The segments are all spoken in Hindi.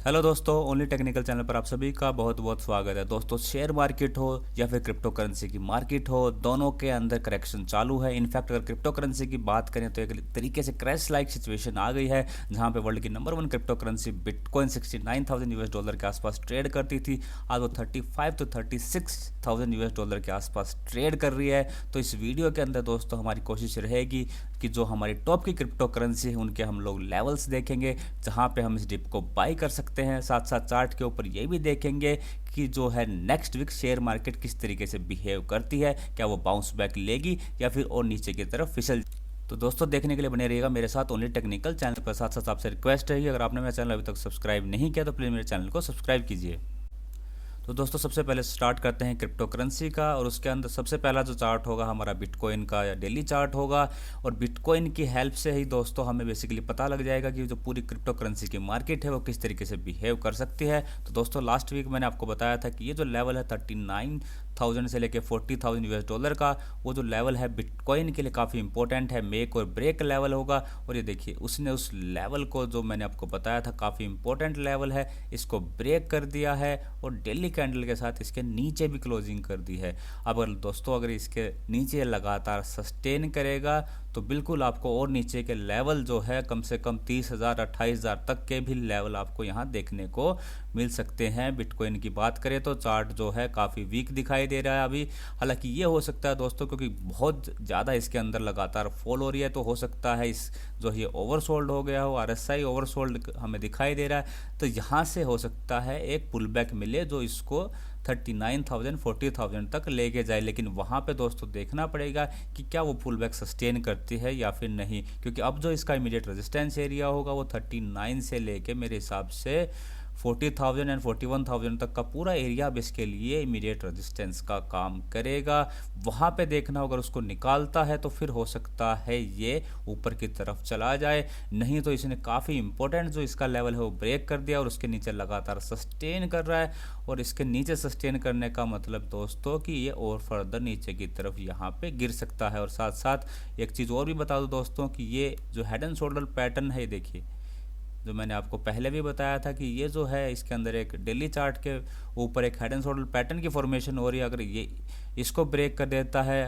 हेलो दोस्तों, ओनली टेक्निकल चैनल पर आप सभी का बहुत बहुत स्वागत है। दोस्तों, शेयर मार्केट हो या फिर क्रिप्टो करेंसी की मार्केट हो, दोनों के अंदर करेक्शन चालू है। इनफैक्ट अगर क्रिप्टो करेंसी की बात करें तो एक तरीके से क्रैश लाइक सिचुएशन आ गई है, जहां पे वर्ल्ड की नंबर 1 क्रिप्टो करेंसी बिटकॉइन $69,000 के आसपास ट्रेड करती थी। आज वो 35 to 36,000 US डॉलर के आसपास ट्रेड कर रही है। तो इस वीडियो के अंदर दोस्तों हमारी कोशिश रहेगी कि जो हमारी टॉप की क्रिप्टो करेंसी है उनके हम लोग लेवल्स देखेंगे, जहां पे हम इस डिप को बाई कर सकते हैं। साथ साथ चार्ट के ऊपर ये भी देखेंगे कि जो है नेक्स्ट वीक शेयर मार्केट किस तरीके से बिहेव करती है, क्या वो बाउंस बैक लेगी या फिर और नीचे की तरफ फिसल। तो दोस्तों, देखने के लिए बने रहिएगा मेरे साथ ओनली टेक्निकल चैनल पर। साथ साथ आपसे रिक्वेस्ट है कि अगर आपने मेरा चैनल अभी तक सब्सक्राइब नहीं किया तो प्लीज़ मेरे चैनल को सब्सक्राइब कीजिए। तो दोस्तों, सबसे पहले स्टार्ट करते हैं क्रिप्टो करेंसी का, और उसके अंदर सबसे पहला जो चार्ट होगा हमारा बिटकॉइन का या डेली चार्ट होगा। और बिटकॉइन की हेल्प से ही दोस्तों हमें बेसिकली पता लग जाएगा कि जो पूरी क्रिप्टो करेंसी की मार्केट है वो किस तरीके से बिहेव कर सकती है। तो दोस्तों, लास्ट वीक मैंने आपको बताया था कि ये जो लेवल है 39,000 से लेकर $40,000 का, वो जो लेवल है बिटकॉइन के लिए काफ़ी इंपॉर्टेंट है, मेक और ब्रेक लेवल होगा। और ये देखिए, उसने उस लेवल को जो मैंने आपको बताया था काफ़ी इंपॉर्टेंट लेवल है, इसको ब्रेक कर दिया है और डेली कैंडल के साथ इसके नीचे भी क्लोजिंग कर दी है। अब अगर इसके नीचे लगातार सस्टेन करेगा तो बिल्कुल आपको और नीचे के लेवल जो है कम से कम 30,000 28,000 तक के भी लेवल आपको यहाँ देखने को मिल सकते हैं। बिटकॉइन की बात करें तो चार्ट जो है काफ़ी वीक दिखाई दे रहा है अभी। हालांकि ये हो सकता है दोस्तों, क्योंकि बहुत ज़्यादा इसके अंदर लगातार फॉल हो रही है, तो हो सकता है इस जो ये ओवरसोल्ड हो गया हो, RSI ओवरसोल्ड हमें दिखाई दे रहा है। तो यहाँ से हो सकता है एक पुल बैक मिले जो इसको 39,000 40,000 तक लेके जाए। लेकिन वहाँ पे दोस्तों देखना पड़ेगा कि क्या वो पुल बैक सस्टेन करती है या फिर नहीं, क्योंकि अब जो इसका इमीडिएट रेजिस्टेंस एरिया होगा वो 39 से लेके मेरे हिसाब से 40,000 एंड 41,000 तक का पूरा एरिया अब इसके लिए इमीडिएट रेजिस्टेंस का काम करेगा। वहाँ पे देखना होगा, उसको निकालता है तो फिर हो सकता है ये ऊपर की तरफ चला जाए, नहीं तो इसने काफ़ी इंपॉर्टेंट जो इसका लेवल है वो ब्रेक कर दिया और उसके नीचे लगातार सस्टेन कर रहा है। और इसके नीचे सस्टेन करने का मतलब दोस्तों कि ये और फर्दर नीचे की तरफ यहाँ पे गिर सकता है। और साथ साथ एक चीज़ और भी बता दूँ दोस्तों कि ये जो हेड एंड शोल्डर पैटर्न है, देखिए जो मैंने आपको पहले भी बताया था कि ये जो है इसके अंदर एक डेली चार्ट के ऊपर एक हेड एंड शोल्डर पैटर्न की फॉर्मेशन हो रही है। अगर ये इसको ब्रेक कर देता है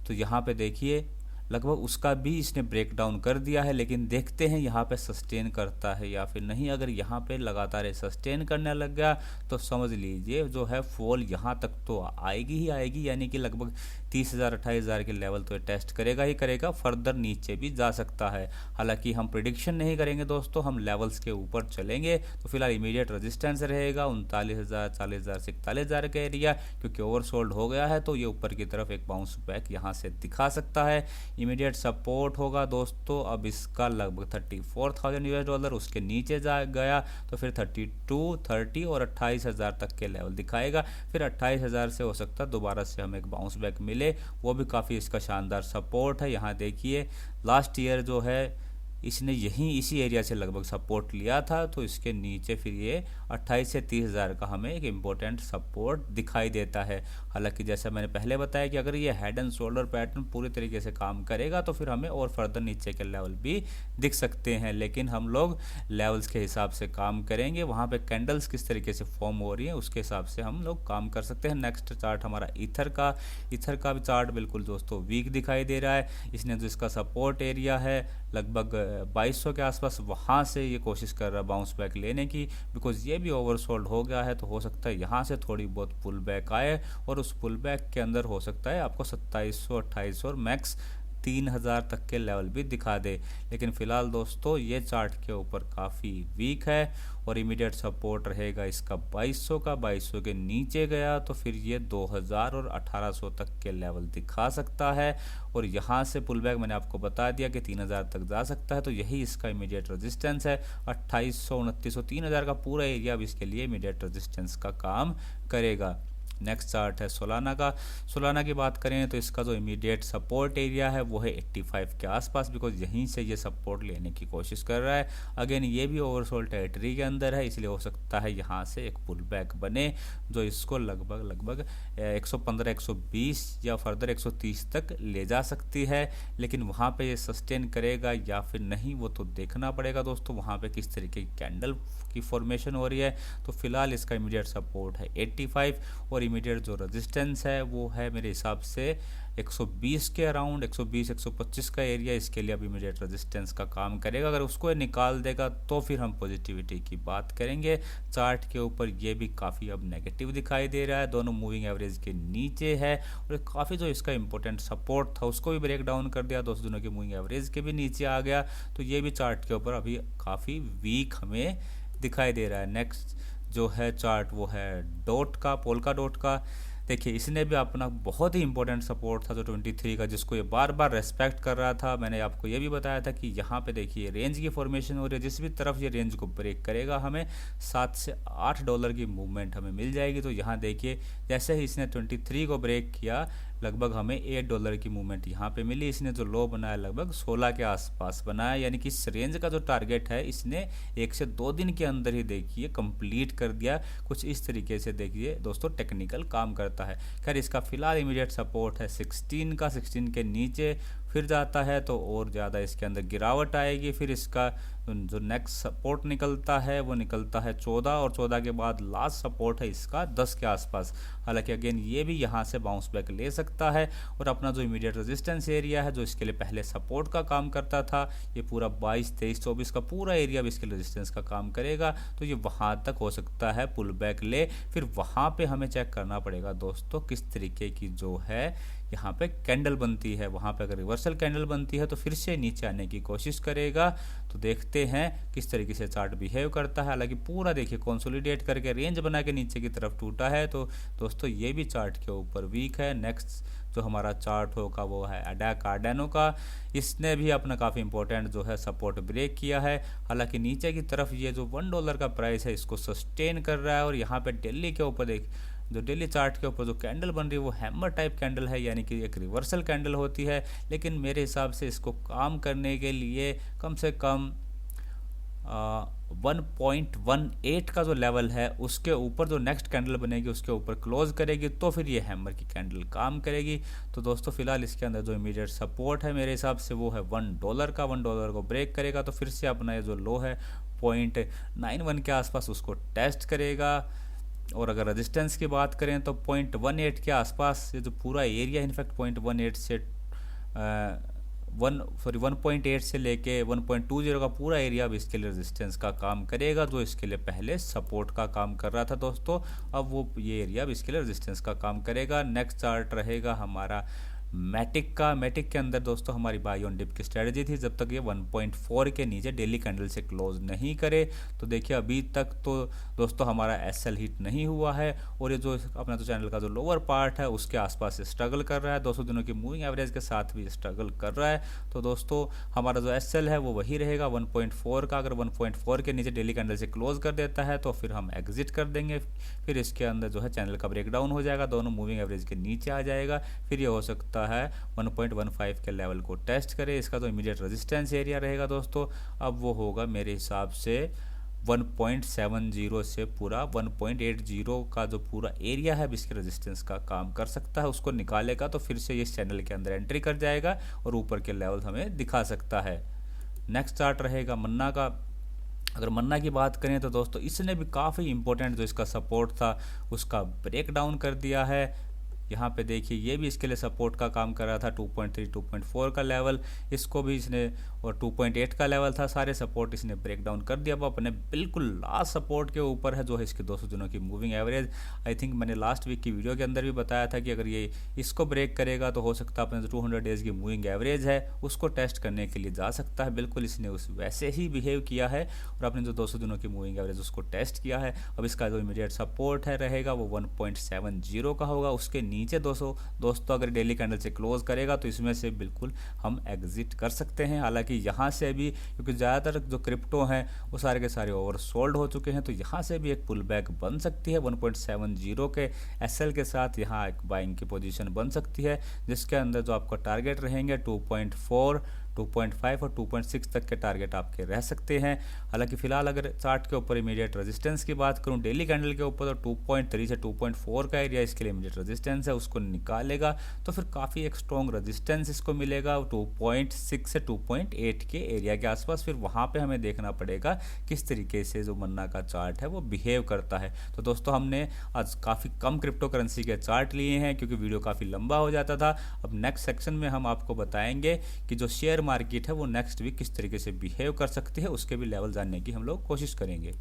तो यहाँ पे देखिए लगभग उसका भी इसने ब्रेक डाउन कर दिया है। लेकिन देखते हैं यहाँ पे सस्टेन करता है या फिर नहीं। अगर यहाँ पे लगातार सस्टेन करने लग गया तो समझ लीजिए जो है फॉल यहाँ तक तो आएगी ही आएगी, यानी कि लगभग 30,000 28,000 के लेवल तो टैस्ट करेगा ही करेगा, फर्दर नीचे भी जा सकता है। हालांकि हम प्रिडिक्शन नहीं करेंगे दोस्तों, हम लेवल्स के ऊपर चलेंगे। तो फिलहाल इमीडिएट रेजिस्टेंस रहेगा 39,000 40,000 से 41,000 का एरिया, क्योंकि ओवरसोल्ड हो गया है तो ये ऊपर की तरफ एक बाउंस बैक यहाँ से दिखा सकता है। इमीडिएट सपोर्ट होगा दोस्तों अब इसका लगभग 34,000 US डॉलर, उसके नीचे जा गया तो फिर 32 30 और 28,000 तक के लेवल दिखाएगा। फिर 28,000 से हो सकता है दोबारा से हमें एक बाउंस बैक मिले, वो भी काफ़ी इसका शानदार सपोर्ट है। यहाँ देखिए लास्ट ईयर जो है इसने यहीं इसी एरिया से लगभग सपोर्ट लिया था, तो इसके नीचे फिर ये 28 से 30,000 का हमें एक इम्पोर्टेंट सपोर्ट दिखाई देता है। हालांकि जैसा मैंने पहले बताया कि अगर ये हेड एंड शोल्डर पैटर्न पूरी तरीके से काम करेगा तो फिर हमें और फर्दर नीचे के लेवल भी दिख सकते हैं। लेकिन हम लोग लेवल्स के हिसाब से काम करेंगे, वहाँ पर कैंडल्स किस तरीके से फॉर्म हो रही है उसके हिसाब से हम लोग काम कर सकते हैं। नेक्स्ट चार्ट हमारा ईथर का भी चार्ट बिल्कुल दोस्तों वीक दिखाई दे रहा है। इसने जो इसका सपोर्ट एरिया है लगभग 2200 के आसपास, वहाँ से ये कोशिश कर रहा है बाउंस बैक लेने की, बिकॉज ये भी ओवरसोल्ड हो गया है। तो हो सकता है यहाँ से थोड़ी बहुत पुल बैक आए और उस पुल बैक के अंदर हो सकता है आपको 2700 2800 और मैक्स 3,000 तक के लेवल भी दिखा दे। लेकिन फिलहाल दोस्तों ये चार्ट के ऊपर काफ़ी वीक है और इमीडिएट सपोर्ट रहेगा इसका 2200 का। 2200 के नीचे गया तो फिर ये 2,000 और 1,800 तक के लेवल दिखा सकता है। और यहाँ से पुल बैक मैंने आपको बता दिया कि 3,000 तक जा सकता है, तो यही इसका इमीडिएट रेजिस्टेंस है। 2,800 2,900 3,000 का पूरा एरिया अब इसके लिए इमीडिएट रेजिस्टेंस का काम करेगा। नेक्स्ट चार्ट है सोलाना की बात करें तो इसका जो इमीडिएट सपोर्ट एरिया है वो है 85 के आसपास, बिकॉज यहीं से ये सपोर्ट लेने की कोशिश कर रहा है। अगेन ये भी ओवरसोल्ड टेरिटरी के अंदर है, इसलिए हो सकता है यहाँ से एक पुल बैक बने जो इसको लगभग 115 120 या फर्दर 130 तक ले जा सकती है। लेकिन वहाँ पे ये सस्टेन करेगा या फिर नहीं वो तो देखना पड़ेगा दोस्तों, वहाँ पे किस तरीके की कैंडल की फॉर्मेशन हो रही है। तो फिलहाल इसका इमीडिएट सपोर्ट है 85 और इमीडिएट जो रेजिस्टेंस है वो है मेरे हिसाब से 120 के अराउंड, 120 125 का एरिया इसके लिए अब इमीडिएट रेजिस्टेंस का काम करेगा। अगर उसको निकाल देगा तो फिर हम पॉजिटिविटी की बात करेंगे। चार्ट के ऊपर ये भी काफ़ी अब नेगेटिव दिखाई दे रहा है, दोनों मूविंग एवरेज के नीचे है और काफ़ी जो इसका इंपॉर्टेंट सपोर्ट था उसको भी ब्रेक डाउन कर दिया, दोस्तों दोनों के मूविंग एवरेज के भी नीचे आ गया। तो ये भी चार्ट के ऊपर अभी काफ़ी वीक हमें दिखाई दे रहा है। नेक्स्ट जो है चार्ट वो है डॉट का, पोल्का डॉट का। देखिए इसने भी अपना बहुत ही इंपॉर्टेंट सपोर्ट था जो 23 का, जिसको ये बार बार रेस्पेक्ट कर रहा था। मैंने आपको ये भी बताया था कि यहाँ पे देखिए रेंज की फॉर्मेशन हो रही है, जिस भी तरफ ये रेंज को ब्रेक करेगा हमें 7 से 8 डॉलर की मूवमेंट हमें मिल जाएगी। तो यहाँ देखिए जैसे ही इसने 23 को ब्रेक किया लगभग हमें 8 डॉलर की मूवमेंट यहाँ पे मिली। इसने जो लो बनाया लगभग 16 के आसपास बनाया, यानी कि इस रेंज का जो टारगेट है इसने 1 से 2 दिन के अंदर ही देखिए कंप्लीट कर दिया। कुछ इस तरीके से देखिए दोस्तों टेक्निकल काम करता है। खैर इसका फिलहाल इमीडिएट सपोर्ट है 16 का, 16 के नीचे फिर जाता है तो और ज़्यादा इसके अंदर गिरावट आएगी। फिर इसका जो नेक्स्ट सपोर्ट निकलता है वो निकलता है 14 और 14 के बाद लास्ट सपोर्ट है इसका 10 के आसपास। हालांकि अगेन ये भी यहाँ से बाउंस बैक ले सकता है और अपना जो इमीडिएट रेजिस्टेंस एरिया है जो इसके लिए पहले सपोर्ट का काम करता था, ये पूरा 22 23 24 का पूरा एरिया भी इसके रेजिस्टेंस का काम करेगा। तो ये वहाँ तक हो सकता है पुल बैक ले, फिर वहाँ पे हमें चेक करना पड़ेगा दोस्तों किस तरीके की जो है यहाँ पे कैंडल बनती है। वहाँ पे अगर रिवर्सल कैंडल बनती है तो फिर से नीचे आने की कोशिश करेगा। तो देखते हैं किस तरीके से चार्ट बिहेव करता है। हालांकि पूरा देखिए कंसोलिडेट करके रेंज बना के नीचे की तरफ टूटा है, तो दोस्तों ये भी चार्ट के ऊपर वीक है। नेक्स्ट जो हमारा चार्ट होगा वो है अडा कार्डेनो का। इसने भी अपना काफ़ी इंपॉर्टेंट जो है सपोर्ट ब्रेक किया है। हालांकि नीचे की तरफ ये जो $1 का प्राइस है इसको सस्टेन कर रहा है और यहाँ पे दिल्ली के ऊपर देख जो डेली चार्ट के ऊपर जो कैंडल बन रही है वो हैमर टाइप कैंडल है, यानी कि एक रिवर्सल कैंडल होती है। लेकिन मेरे हिसाब से इसको काम करने के लिए कम से कम 1.18 का जो लेवल है उसके ऊपर जो नेक्स्ट कैंडल बनेगी उसके ऊपर क्लोज करेगी तो फिर ये हैमर की कैंडल काम करेगी। तो दोस्तों फिलहाल इसके अंदर जो इमीडिएट सपोर्ट है मेरे हिसाब से वो है $1 का। $1 को ब्रेक करेगा तो फिर से अपना ये जो लो है 0.91 के आसपास उसको टेस्ट करेगा। और अगर रेजिस्टेंस की बात करें तो 0.18 के आसपास ये जो पूरा एरिया इनफैक्ट 0.18 से 1.8 से लेके 1.20 का पूरा एरिया अब इसके लिए रेजिस्टेंस का काम करेगा, जो इसके लिए पहले सपोर्ट का काम कर रहा था दोस्तों। अब वो ये एरिया अब इसके लिए रेजिस्टेंस का काम करेगा। नेक्स्ट चार्ट रहेगा हमारा मैटिक का। मैटिक के अंदर दोस्तों हमारी बाई ऑन डिप की स्ट्रेटजी थी जब तक ये 1.4 के नीचे डेली कैंडल से क्लोज नहीं करे। तो देखिए अभी तक तो दोस्तों हमारा एसएल हिट नहीं हुआ है और ये जो अपना तो चैनल का जो लोअर पार्ट है उसके आसपास स्ट्रगल कर रहा है, 200 दिनों की मूविंग एवरेज के साथ भी स्ट्रगल कर रहा है। तो दोस्तों हमारा जो एसएल है वो वही रहेगा 1.4 का। अगर 1.4 के नीचे डेली कैंडल से क्लोज कर देता है तो फिर हम एग्जिट कर देंगे। फिर इसके अंदर जो है चैनल का ब्रेकडाउन हो जाएगा, दोनों मूविंग एवरेज के नीचे आ जाएगा। फिर ये हो सकता है 1.15 के लेवल को टेस्ट करे। इसका जो इमीडिएट रेजिस्टेंस एरिया रहेगा दोस्तों अब वो होगा मेरे हिसाब से 1.70 से पूरा 1.80 का जो पूरा एरिया है इसके रेजिस्टेंस का काम कर सकता है। उसको निकालेगा तो फिर से इस चैनल के अंदर एंट्री कर जाएगा और ऊपर के लेवल हमें दिखा सकता है। नेक्स्ट चार्ट रहेगा मन्ना का। अगर मन्ना की बात करें तो दोस्तों इसने भी काफ़ी इंपॉर्टेंट जो इसका सपोर्ट था उसका ब्रेक डाउन कर दिया है। यहाँ पे देखिए ये भी इसके लिए सपोर्ट का काम कर रहा था 2.3 2.4 का लेवल, इसको भी इसने और 2.8 का लेवल था, सारे सपोर्ट इसने ब्रेक डाउन कर दिया। अब अपने बिल्कुल लास्ट सपोर्ट के ऊपर है जो है इसके 200 दिनों की मूविंग एवरेज। आई थिंक मैंने लास्ट वीक की वीडियो के अंदर भी बताया था कि अगर ये इसको ब्रेक करेगा तो हो सकता है अपने जो 200 डेज़ की मूविंग एवरेज है उसको टेस्ट करने के लिए जा सकता है। बिल्कुल इसने उस वैसे ही बिहेव किया है और अपने जो 200 दिनों की मूविंग एवरेज उसको टेस्ट किया है। अब इसका जो इमीडिएट सपोर्ट है रहेगा वो 1.70 का होगा। उसके नीचे दोस्तों अगर डेली कैंडल से क्लोज करेगा तो इसमें से बिल्कुल हम एग्जिट कर सकते हैं। हालांकि यहाँ से भी क्योंकि ज़्यादातर जो क्रिप्टो हैं वो सारे के सारे ओवरसोल्ड हो चुके हैं, तो यहाँ से भी एक पुल बैक बन सकती है 1.70 के एसएल के साथ। यहाँ एक बाइंग की पोजीशन बन सकती है जिसके अंदर जो आपका टारगेट रहेंगे 2.4 2.5 और 2.6 तक के टारगेट आपके रह सकते हैं। हालांकि फिलहाल अगर चार्ट के ऊपर इमीडिएट रेजिस्टेंस की बात करूं डेली कैंडल के ऊपर, तो 2.3 से 2.4 का एरिया इसके लिए इमीडिएट रेजिस्टेंस है, उसको निकालेगा तो फिर काफ़ी एक स्ट्रॉन्ग रेजिस्टेंस इसको मिलेगा 2.6 से 2.8 के एरिया के आसपास। फिर वहाँ पे हमें देखना पड़ेगा किस तरीके से जो मन्ना का चार्ट है वो बिहेव करता है। तो दोस्तों हमने आज काफ़ी कम क्रिप्टो करेंसी के चार्ट लिए हैं क्योंकि वीडियो काफ़ी लंबा हो जाता था। अब नेक्स्ट सेक्शन में हम आपको बताएंगे कि जो शेयर मार्केट है वो नेक्स्ट वीक किस तरीके से बिहेव कर सकती है, उसके भी लेवल जानने की हम लोग कोशिश करेंगे।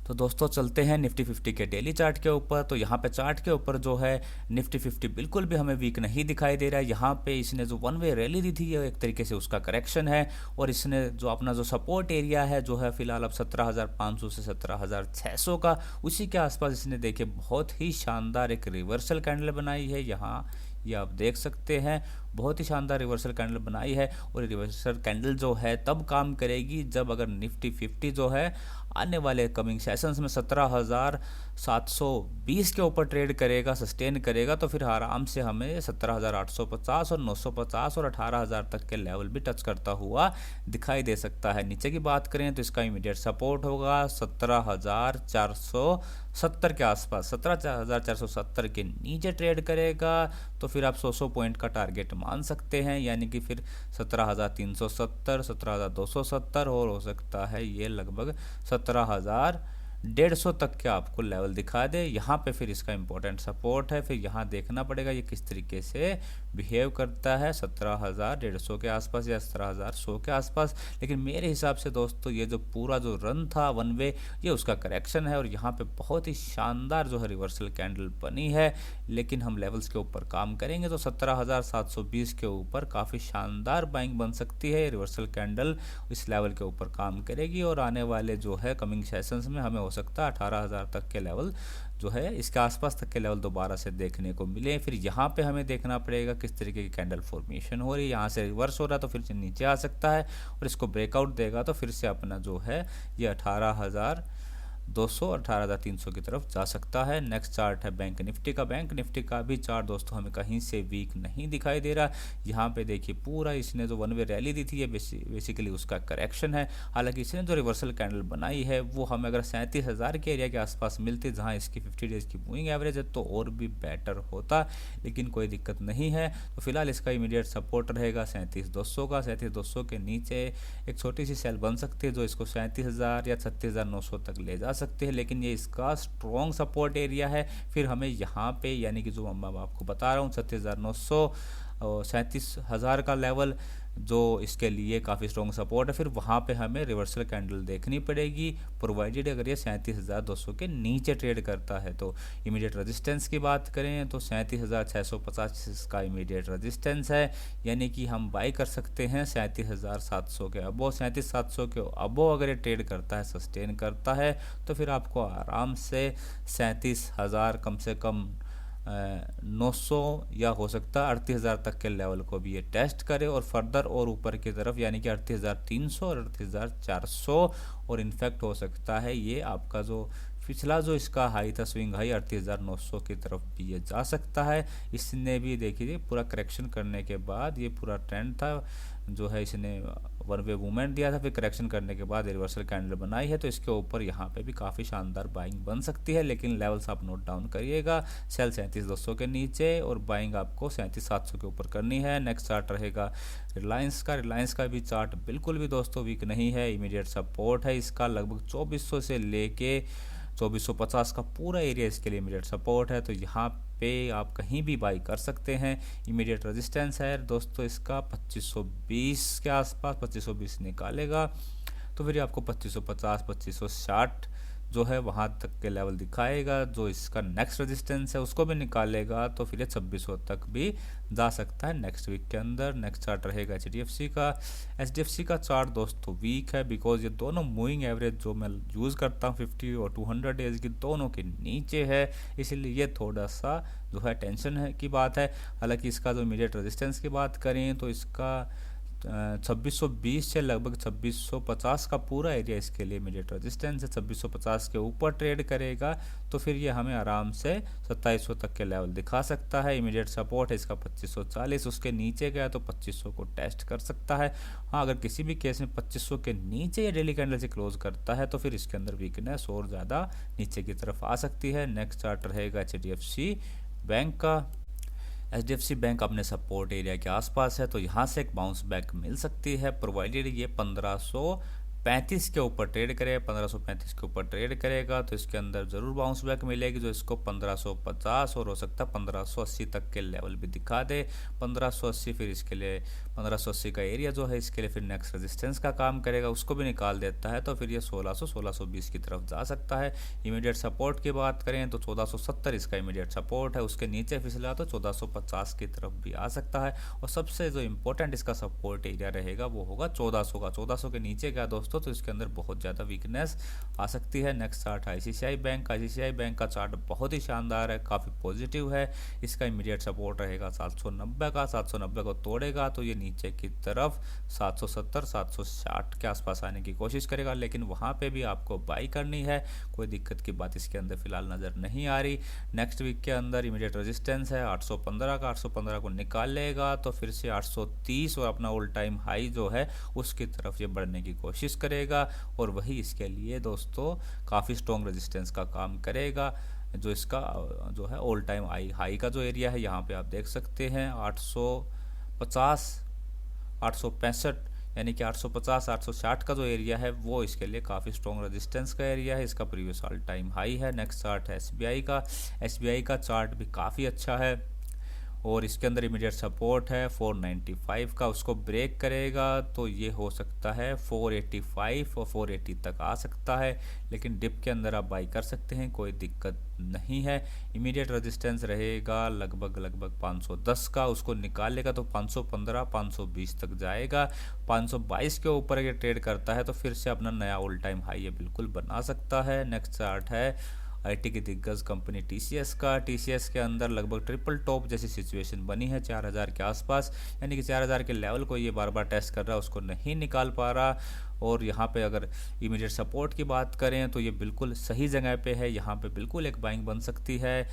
तो दोस्तों चलते हैं निफ्टी 50 के डेली चार्ट के ऊपर। तो यहाँ पे चार्ट के ऊपर जो है निफ्टी 50 बिल्कुल भी हमें वीक नहीं दिखाई दे रहा है। यहाँ पे इसने जो वन वे रैली दी थी ये एक तरीके से उसका करेक्शन है, और इसने जो अपना जो सपोर्ट एरिया है जो है फिलहाल अब 17,500 से 17,600 का, उसी के आसपास इसने देखिए बहुत ही शानदार एक रिवर्सल कैंडल बनाई है। यहाँ ये आप देख सकते हैं बहुत ही शानदार रिवर्सल कैंडल बनाई है, और रिवर्सल कैंडल जो है तब काम करेगी जब अगर निफ्टी 50 जो है आने वाले कमिंग सेशंस में 17,720 के ऊपर ट्रेड करेगा, सस्टेन करेगा, तो फिर आराम से हमें 17,850 और 950 और 18,000 तक के लेवल भी टच करता हुआ दिखाई दे सकता है। नीचे की बात करें तो इसका इमीडिएट सपोर्ट होगा 17,470 के आसपास। 17,470 के नीचे ट्रेड करेगा तो फिर आप 100 पॉइंट का टारगेट मान सकते हैं, यानी कि फिर 17,370, 17,270 और हो सकता है ये लगभग 17,150 तक के आपको लेवल दिखा दे। यहाँ पे फिर इसका इंपॉर्टेंट सपोर्ट है। फिर यहाँ देखना पड़ेगा ये किस तरीके से बिहेव करता है 17,150 के आसपास या 17,100 के आसपास। लेकिन मेरे हिसाब से दोस्तों ये जो पूरा जो रन था वन वे, ये उसका करेक्शन है, और यहाँ पे बहुत ही शानदार जो है रिवर्सल कैंडल बनी है। लेकिन हम लेवल्स के ऊपर काम करेंगे तो 17,720 के ऊपर काफ़ी शानदार बाइंग बन सकती है। रिवर्सल कैंडल इस लेवल के ऊपर काम करेगी, और आने वाले जो है कमिंग सेशंस में हमें हो सकता है 18,000 तक के लेवल जो है इसके आसपास तक के लेवल दोबारा से देखने को मिले। फिर यहाँ पे हमें देखना पड़ेगा किस तरीके की कैंडल फॉर्मेशन हो रही है। यहाँ से रिवर्स हो रहा है तो फिर से नीचे आ सकता है, और इसको ब्रेकआउट देगा तो फिर से अपना जो है ये 18,200 18,300 की तरफ जा सकता है। नेक्स्ट चार्ट है बैंक निफ्टी का। बैंक निफ्टी का भी चार्ट दोस्तों हमें कहीं से वीक नहीं दिखाई दे रहा। यहाँ पे देखिए पूरा इसने जो वन वे रैली दी थी ये बेसिकली उसका करेक्शन है। हालांकि इसने जो रिवर्सल कैंडल बनाई है वो हमें अगर 37,000 के एरिया के आसपास मिलती, जहाँ इसकी 50 डेज की मूविंग एवरेज है, तो और भी बेटर होता, लेकिन कोई दिक्कत नहीं है। तो फिलहाल इसका इमीडिएट सपोर्ट रहेगा 37,200 का। 37,200 के नीचे एक छोटी सी सेल बन सकती है जो इसको 37,000 या 36,900 तक ले जा सकते हैं, लेकिन ये इसका स्ट्रॉन्ग सपोर्ट एरिया है। फिर हमें यहाँ पे यानी कि जो मैं आपको बता रहा हूँ 36,900 और 37,000 का लेवल जो इसके लिए काफ़ी स्ट्रॉन्ग सपोर्ट है, फिर वहाँ पे हमें रिवर्सल कैंडल देखनी पड़ेगी, प्रोवाइडेड अगर ये 37,200 के नीचे ट्रेड करता है। तो इमीडिएट रेजिस्टेंस की बात करें तो 37,650 का इमीडिएट रेजिस्टेंस है, यानी कि हम बाई कर सकते हैं 37,700 के अबो। 37,700 के अबो अगर ये ट्रेड करता है, सस्टेन करता है, तो फिर आपको आराम से 37,000 कम से कम 900 या हो सकता है 38,000 तक के लेवल को भी ये टेस्ट करे, और फर्दर और ऊपर की तरफ यानी कि 38,300 और 38,400, और इनफैक्ट हो सकता है ये आपका जो पिछला जो इसका हाई था स्विंग हाई 38,900 की तरफ भी ये जा सकता है। इसने भी देखिए पूरा करेक्शन करने के बाद ये पूरा ट्रेंड था जो है इसने वन वे मूवमेंट दिया था, फिर करेक्शन करने के बाद रिवर्सल कैंडल बनाई है, तो इसके ऊपर यहाँ पे भी काफ़ी शानदार बाइंग बन सकती है। लेकिन लेवल्स आप नोट डाउन करिएगा, सेल 37,200 के नीचे और बाइंग आपको 37,700 के ऊपर करनी है। नेक्स्ट चार्ट रहेगा रिलायंस का। रिलायंस का भी चार्ट बिल्कुल भी दोस्तों वीक नहीं है, इमीडिएट सपोर्ट है इसका लगभग 2400 से लेके 2450 का पूरा एरिया इसके लिए इमीडिएट सपोर्ट है। तो यहाँ पे आप कहीं भी बाई कर सकते हैं। इमीडिएट रेजिस्टेंस है दोस्तों इसका 2520 के आसपास, 2520 निकालेगा तो फिर आपको 2550 2560 जो है वहाँ तक के लेवल दिखाएगा। जो इसका नेक्स्ट रेजिस्टेंस है उसको भी निकालेगा तो फिर ये 2600 तक भी जा सकता है नेक्स्ट वीक के अंदर। नेक्स्ट चार्ट रहेगा HDFC का। HDFC का चार्ट दोस्तों वीक है बिकॉज ये दोनों मूविंग एवरेज जो मैं यूज़ करता हूँ 50 और 200 डेज की दोनों के नीचे है, इसलिए ये थोड़ा सा जो है टेंशन है की बात है। हालांकि इसका जो इमीडिएट रेजिस्टेंस की बात करें तो इसका 2620 से लगभग 2650 का पूरा एरिया इसके लिए इमीडिएट रेजिस्टेंस है। 2650 के ऊपर ट्रेड करेगा तो फिर ये हमें आराम से 2700 तक के लेवल दिखा सकता है। इमीडिएट सपोर्ट है इसका 2540, उसके नीचे गया तो 2500 को टेस्ट कर सकता है। हाँ, अगर किसी भी केस में 2500 के नीचे ये डेली कैंडल से क्लोज करता है तो फिर इसके अंदर वीकनेस और ज़्यादा नीचे की तरफ आ सकती है। नेक्स्ट चार्ट रहेगा HDFC बैंक का। HDFC बैंक अपने सपोर्ट एरिया के आसपास है, तो यहाँ से एक बाउंस बैक मिल सकती है, प्रोवाइडेड ये 1535 के ऊपर ट्रेड करेगा। 1535 के ऊपर ट्रेड करेगा तो इसके अंदर ज़रूर बाउंस बैक मिलेगी, जो इसको 1550 और हो सकता है 1580 तक के लेवल भी दिखा दे। 1580 फिर इसके लिए 1580 का एरिया जो है इसके लिए फिर नेक्स्ट रेजिस्टेंस का काम करेगा, उसको भी निकाल देता है तो फिर ये 1620 की तरफ जा सकता है। इमीडिएट सपोर्ट की बात करें तो 1470 इसका इमीडिएट सपोर्ट है, उसके नीचे फिसला तो 1450 की तरफ भी आ सकता है। और सबसे जो इम्पोर्टेंट इसका सपोर्ट एरिया रहेगा वो होगा 1400 का। 1400 के नीचे गया दोस्तों तो इसके अंदर बहुत ज़्यादा वीकनेस आ सकती है। Next chart ICICI bank. ICICI bank का चार्ट बहुत ही शानदार है, काफ़ी पॉजिटिव है। इसका इमीडिएट सपोर्ट रहेगा 790 का। 790 को तोड़ेगा तो ये नीचे की तरफ 770 760 के आसपास आने की कोशिश करेगा, लेकिन वहाँ पे भी आपको बाई करनी है। कोई दिक्कत की बात इसके अंदर फिलहाल नज़र नहीं आ रही। नेक्स्ट वीक के अंदर इमीडिएट रेजिस्टेंस है 815 का। 815 को निकाल लेगा तो फिर से 830 और अपना ऑल टाइम हाई जो है उसकी तरफ ये बढ़ने की कोशिश करेगा, और वही इसके लिए दोस्तों काफ़ी स्ट्रॉन्ग रेजिस्टेंस का काम करेगा। जो इसका जो है ऑल टाइम हाई का जो एरिया है यहाँ पे आप देख सकते हैं 850 865, यानी कि 850 860 का जो एरिया है वो इसके लिए काफ़ी स्ट्रॉन्ग रेजिस्टेंस का एरिया है। इसका प्रीवियस ऑल टाइम हाई है। नेक्स्ट चार्ट है SBI का। SBI का चार्ट भी काफ़ी अच्छा है और इसके अंदर इमीडिएट सपोर्ट है 495 का। उसको ब्रेक करेगा तो ये हो सकता है 485 और 480 तक आ सकता है, लेकिन डिप के अंदर आप बाई कर सकते हैं, कोई दिक्कत नहीं है। इमीडिएट रेजिस्टेंस रहेगा लगभग 510 का। उसको निकालेगा तो 515 520 तक जाएगा। 522 के ऊपर अगर ट्रेड करता है तो फिर से अपना नया ऑल टाइम हाई ये बिल्कुल बना सकता है। नेक्स्ट चार्ट है IT की दिग्गज कंपनी TCS का। TCS के अंदर लगभग ट्रिपल टॉप जैसी सिचुएशन बनी है 4000 के आसपास, यानी कि 4000 के लेवल को ये बार बार टेस्ट कर रहा है, उसको नहीं निकाल पा रहा। और यहाँ पे अगर इमीडिएट सपोर्ट की बात करें तो ये बिल्कुल सही जगह पे है, यहाँ पे बिल्कुल एक बाइंग बन सकती है।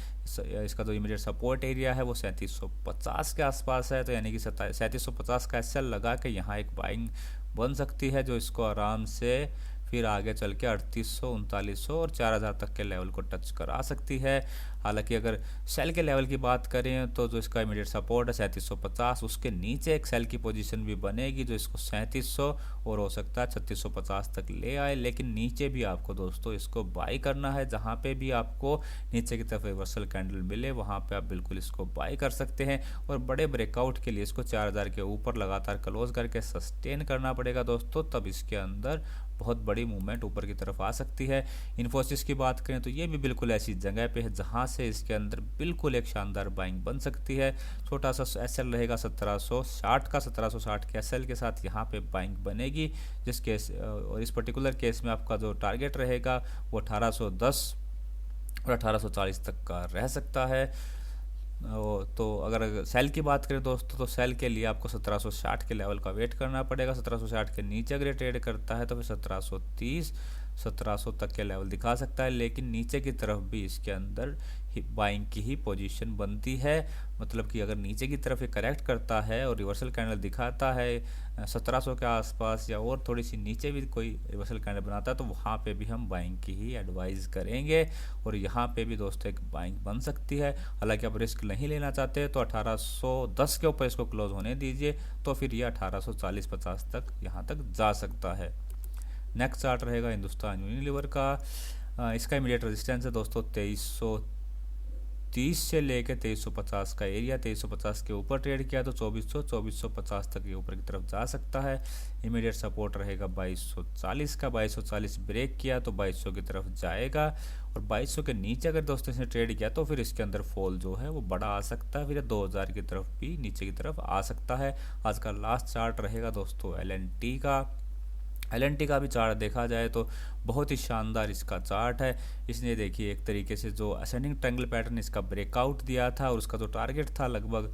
इसका जो इमीडिएट सपोर्ट एरिया है वो 3750 के आसपास है, तो यानी कि 3750 का SL लगा के यहाँ एक बाइंग बन सकती है, जो इसको आराम से फिर आगे चल के 3800 3900 और 4000 तक के लेवल को टच करा सकती है। हालांकि अगर सेल के लेवल की बात करें तो जो इसका इमीडिएट सपोर्ट है 3750, उसके नीचे एक सेल की पोजीशन भी बनेगी जो इसको 3700 और हो सकता है 3650 तक ले आए, लेकिन नीचे भी आपको दोस्तों इसको बाई करना है। जहाँ पे भी आपको नीचे की तरफ रिवर्सल कैंडल मिले वहाँ पे आप बिल्कुल इसको बाई कर सकते हैं, और बड़े ब्रेकआउट के लिए इसको 4000 के ऊपर लगातार क्लोज करके सस्टेन करना पड़ेगा दोस्तों, तब इसके अंदर बहुत बड़ी मूवमेंट ऊपर की तरफ आ सकती है। इन्फोसिस की बात करें तो ये भी बिल्कुल ऐसी जगह पे है जहां से इसके अंदर बिल्कुल एक शानदार बाइंग बन सकती है। छोटा सा SL रहेगा 1760 का। 1760 के SL के साथ यहाँ पे बाइंग बनेगी, जिस केस और इस पर्टिकुलर केस में आपका जो टारगेट रहेगा वो 1810 और 1840 तक का रह सकता है। तो अगर सेल की बात करें दोस्तों तो सेल के लिए आपको 1760 के लेवल का वेट करना पड़ेगा। 1760 के नीचे अगर ट्रेड करता है तो फिर 1730 1700 तक के लेवल दिखा सकता है, लेकिन नीचे की तरफ भी इसके अंदर बाइंग की ही पोजीशन बनती है। मतलब कि अगर नीचे की तरफ ये करेक्ट करता है और रिवर्सल कैंडल दिखाता है 1700 के आसपास या और थोड़ी सी नीचे भी कोई रिवर्सल कैंडल बनाता है तो वहाँ पे भी हम बाइंग की ही एडवाइस करेंगे, और यहाँ पे भी दोस्तों एक बाइंग बन सकती है। हालांकि आप रिस्क नहीं लेना चाहते तो 1810 के ऊपर इसको क्लोज होने दीजिए, तो फिर ये 1840-50 तक यहाँ तक जा सकता है। नेक्स्ट चार्ट रहेगा हिंदुस्तान यूनिलीवर का। इसका इमीडिएट रेजिस्टेंस है दोस्तों 2330 से लेकर 2350 का एरिया। 2350 के ऊपर ट्रेड किया तो 2450 तक ये ऊपर की तरफ जा सकता है। इमीडिएट सपोर्ट रहेगा 2240 का। 2240 ब्रेक किया तो 2200 की तरफ जाएगा, और 2200 के नीचे अगर दोस्तों इसने ट्रेड किया तो फिर इसके अंदर फॉल जो है वो बड़ा आ सकता है, फिर 2000 की तरफ भी नीचे की तरफ आ सकता है। आज का लास्ट चार्ट रहेगा दोस्तों LNT का। LNT का भी चार्ट देखा जाए तो बहुत ही शानदार इसका चार्ट है। इसने देखिए एक तरीके से जो असेंडिंग ट्रायंगल पैटर्न इसका ब्रेकआउट दिया था और उसका जो टारगेट था लगभग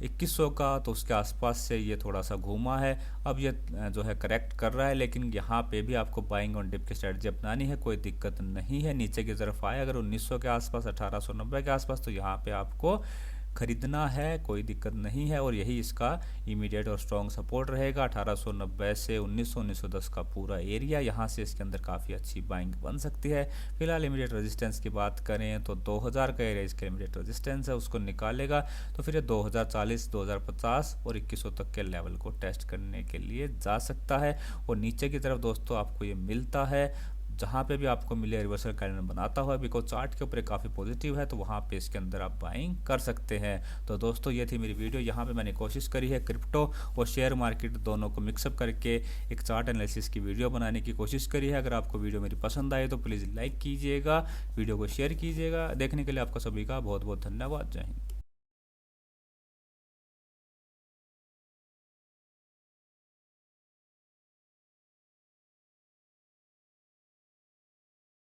2100 का, तो उसके आसपास से ये थोड़ा सा घूमा है। अब ये जो है करेक्ट कर रहा है, लेकिन यहाँ पे भी आपको बाइंग ऑन डिप की स्ट्रेटजी अपनानी है, कोई दिक्कत नहीं है। नीचे की तरफ आए अगर 1900 के आसपास, 1890 के आसपास, तो यहाँ पे आपको खरीदना है, कोई दिक्कत नहीं है। और यही इसका इमीडिएट और स्ट्रॉन्ग सपोर्ट रहेगा 1890 से 1900 1910 का पूरा एरिया। यहाँ से इसके अंदर काफ़ी अच्छी बाइंग बन सकती है। फिलहाल इमीडिएट रेजिस्टेंस की बात करें तो 2000 का एरिया इसका इमीडिएट रेजिस्टेंस है, उसको निकालेगा तो फिर ये 2040 2050 और 2100 तक के लेवल को टेस्ट करने के लिए जा सकता है। और नीचे की तरफ दोस्तों आपको ये मिलता है, जहाँ पे भी आपको मिले रिवर्सल कैंडल बनाता हुआ, बिकॉज चार्ट के ऊपर काफ़ी पॉजिटिव है, तो वहाँ पे इसके अंदर आप बाइंग कर सकते हैं। तो दोस्तों ये थी मेरी वीडियो। यहाँ पे मैंने कोशिश करी है क्रिप्टो और शेयर मार्केट दोनों को मिक्सअप करके एक चार्ट एनालिसिस की वीडियो बनाने की कोशिश करी है। अगर आपको वीडियो मेरी पसंद आए तो प्लीज़ लाइक कीजिएगा, वीडियो को शेयर कीजिएगा। देखने के लिए आपका सभी का बहुत बहुत धन्यवाद। जय हिंद।